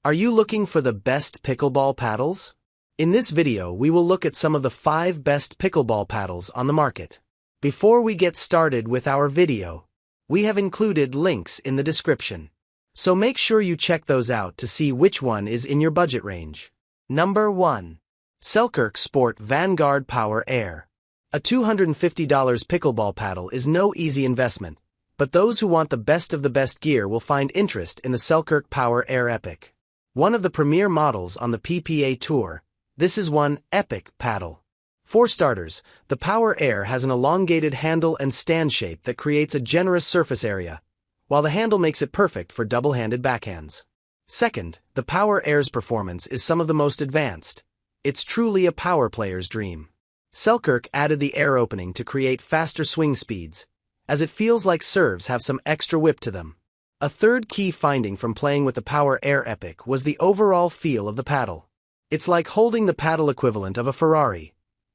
Are you looking for the best pickleball paddles? In this video, we will look at some of the 5 best pickleball paddles on the market. Before we get started with our video, we have included links in the description. So make sure you check those out to see which one is in your budget range. Number 1. Selkirk Sport Vanguard Power Air. A $250 pickleball paddle is no easy investment, but those who want the best of the best gear will find interest in the Selkirk Power Air Epic. One of the premier models on the PPA Tour, this is one epic paddle. For starters, the Power Air has an elongated handle and stand shape that creates a generous surface area, while the handle makes it perfect for double-handed backhands. Second, the Power Air's performance is some of the most advanced. It's truly a power player's dream. Selkirk added the air opening to create faster swing speeds, as it feels like serves have some extra whip to them. A third key finding from playing with the Power Air Epic was the overall feel of the paddle. It's like holding the paddle equivalent of a Ferrari.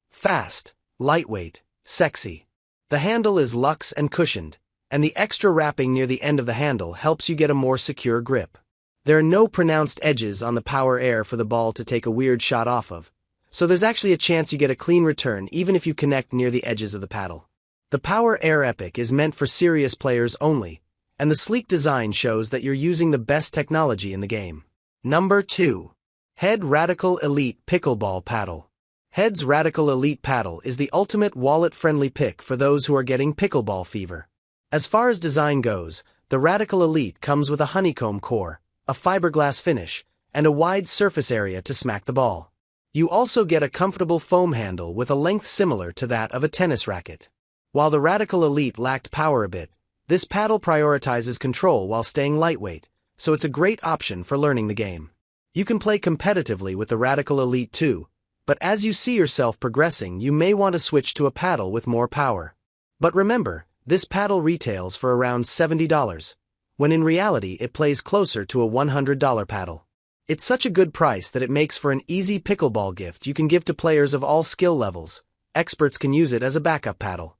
Fast, lightweight, sexy. The handle is luxe and cushioned, and the extra wrapping near the end of the handle helps you get a more secure grip. There are no pronounced edges on the Power Air for the ball to take a weird shot off of, so there's actually a chance you get a clean return even if you connect near the edges of the paddle. The Power Air Epic is meant for serious players only, and the sleek design shows that you're using the best technology in the game. Number 2. Head Radical Elite Pickleball Paddle. Head's Radical Elite Paddle is the ultimate wallet-friendly pick for those who are getting pickleball fever. As far as design goes, the Radical Elite comes with a honeycomb core, a fiberglass finish, and a wide surface area to smack the ball. You also get a comfortable foam handle with a length similar to that of a tennis racket. While the Radical Elite lacked power a bit, this paddle prioritizes control while staying lightweight, so it's a great option for learning the game. You can play competitively with the Radical Elite too, but as you see yourself progressing, you may want to switch to a paddle with more power. But remember, this paddle retails for around $70, when in reality it plays closer to a $100 paddle. It's such a good price that it makes for an easy pickleball gift you can give to players of all skill levels. Experts can use it as a backup paddle.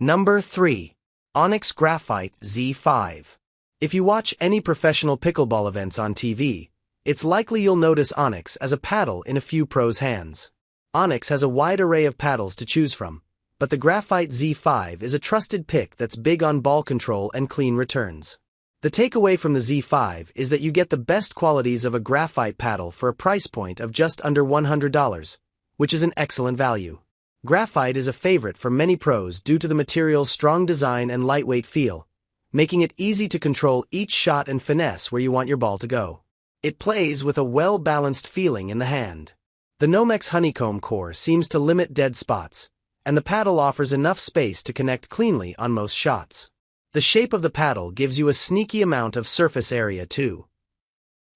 Number 3. Onix Graphite Z5. If you watch any professional pickleball events on TV, it's likely you'll notice Onix as a paddle in a few pros' hands. Onix has a wide array of paddles to choose from, but the Graphite Z5 is a trusted pick that's big on ball control and clean returns. The takeaway from the Z5 is that you get the best qualities of a graphite paddle for a price point of just under $100, which is an excellent value. Graphite is a favorite for many pros due to the material's strong design and lightweight feel, making it easy to control each shot and finesse where you want your ball to go. It plays with a well-balanced feeling in the hand. The Nomex honeycomb core seems to limit dead spots, and the paddle offers enough space to connect cleanly on most shots. The shape of the paddle gives you a sneaky amount of surface area too.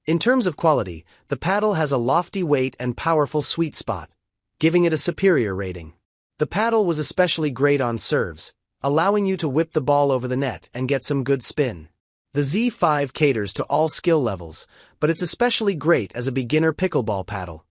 In terms of quality, the paddle has a lofty weight and powerful sweet spot, giving it a superior rating. The paddle was especially great on serves, allowing you to whip the ball over the net and get some good spin. The Z5 caters to all skill levels, but it's especially great as a beginner pickleball paddle.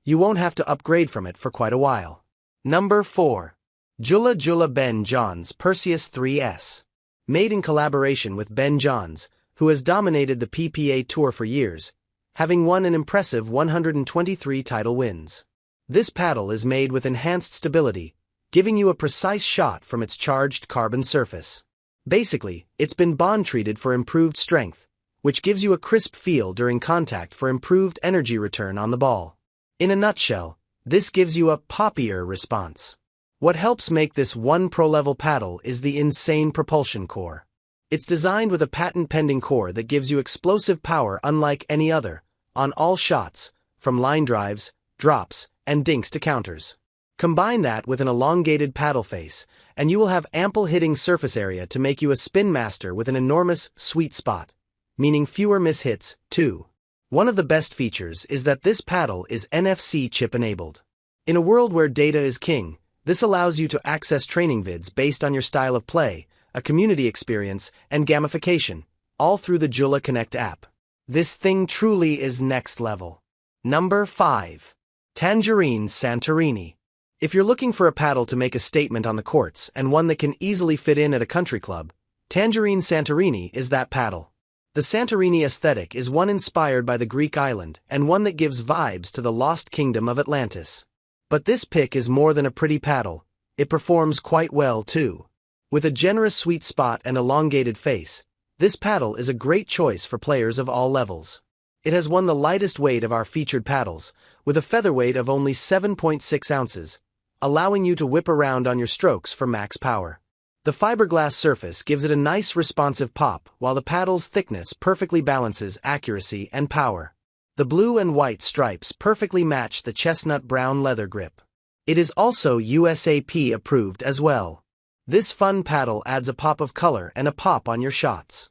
You won't have to upgrade from it for quite a while. Number 4. JOOLA Ben Johns Perseus 3S. Made in collaboration with Ben Johns, who has dominated the PPA Tour for years, having won an impressive 123 title wins. This paddle is made with enhanced stability, giving you a precise shot from its charged carbon surface. Basically, it's been bond-treated for improved strength, which gives you a crisp feel during contact for improved energy return on the ball. In a nutshell, this gives you a poppier response. What helps make this one pro-level paddle is the insane propulsion core. It's designed with a patent-pending core that gives you explosive power unlike any other, on all shots, from line drives, drops, and dinks to counters. Combine that with an elongated paddle face, and you will have ample hitting surface area to make you a spin master with an enormous sweet spot, meaning fewer mishits, too. One of the best features is that this paddle is NFC chip-enabled. In a world where data is king, this allows you to access training vids based on your style of play, a community experience, and gamification, all through the JOOLA Connect app. This thing truly is next level. Number 5. Tangerine Santorini. If you're looking for a paddle to make a statement on the courts and one that can easily fit in at a country club, Tangerine Santorini is that paddle. The Santorini aesthetic is one inspired by the Greek island and one that gives vibes to the lost kingdom of Atlantis. But this pick is more than a pretty paddle, it performs quite well too. With a generous sweet spot and elongated face, this paddle is a great choice for players of all levels. It has won the lightest weight of our featured paddles, with a featherweight of only 7.6 ounces, allowing you to whip around on your strokes for max power. The fiberglass surface gives it a nice responsive pop, while the paddle's thickness perfectly balances accuracy and power. The blue and white stripes perfectly match the chestnut brown leather grip. It is also USAP approved as well. This fun paddle adds a pop of color and a pop on your shots.